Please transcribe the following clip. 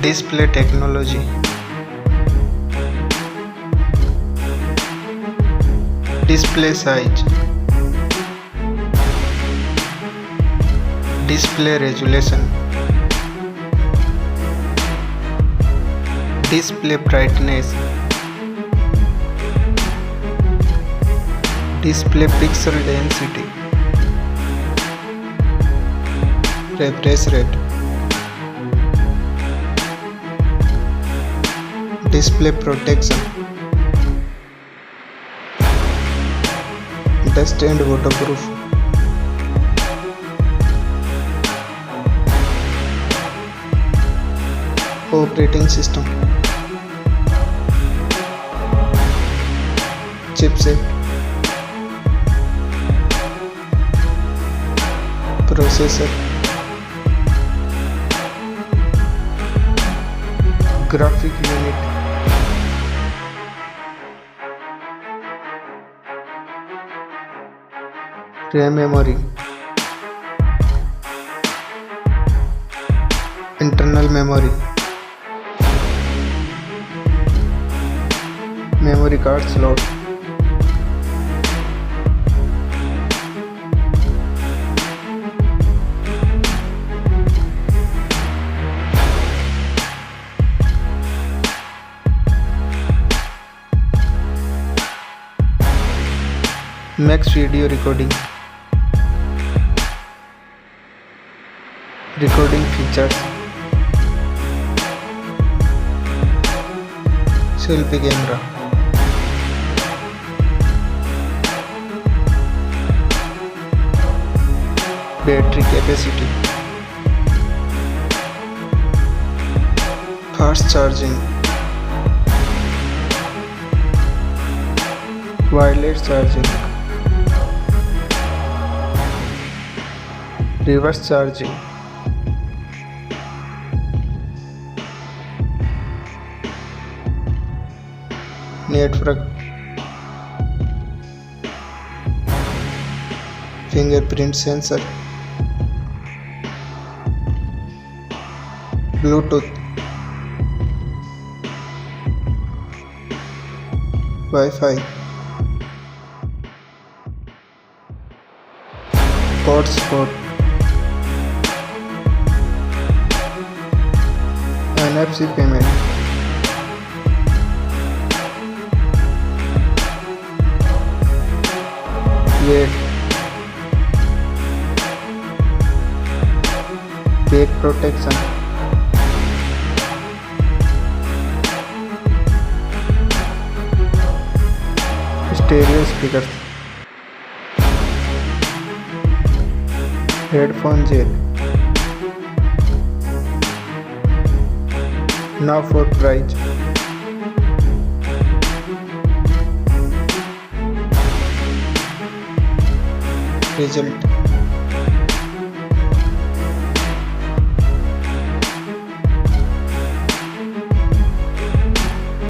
Display technology. Display size. Display resolution. Display brightness. Display pixel density. Refresh rate. Display protection. Dust and waterproof. Operating system. Chipset. Processor. Graphic unit. RAM memory. Internal memory. Memory card slot. Max video recording. Recording features. Selfie camera. Battery capacity. Fast charging. Wireless charging. Reverse charging. Network. Fingerprint sensor. Bluetooth. Wi-Fi. Hotspot. NFC payment. Weight. Back protection. Stereo speakers. Headphone jack. Now for price. Result.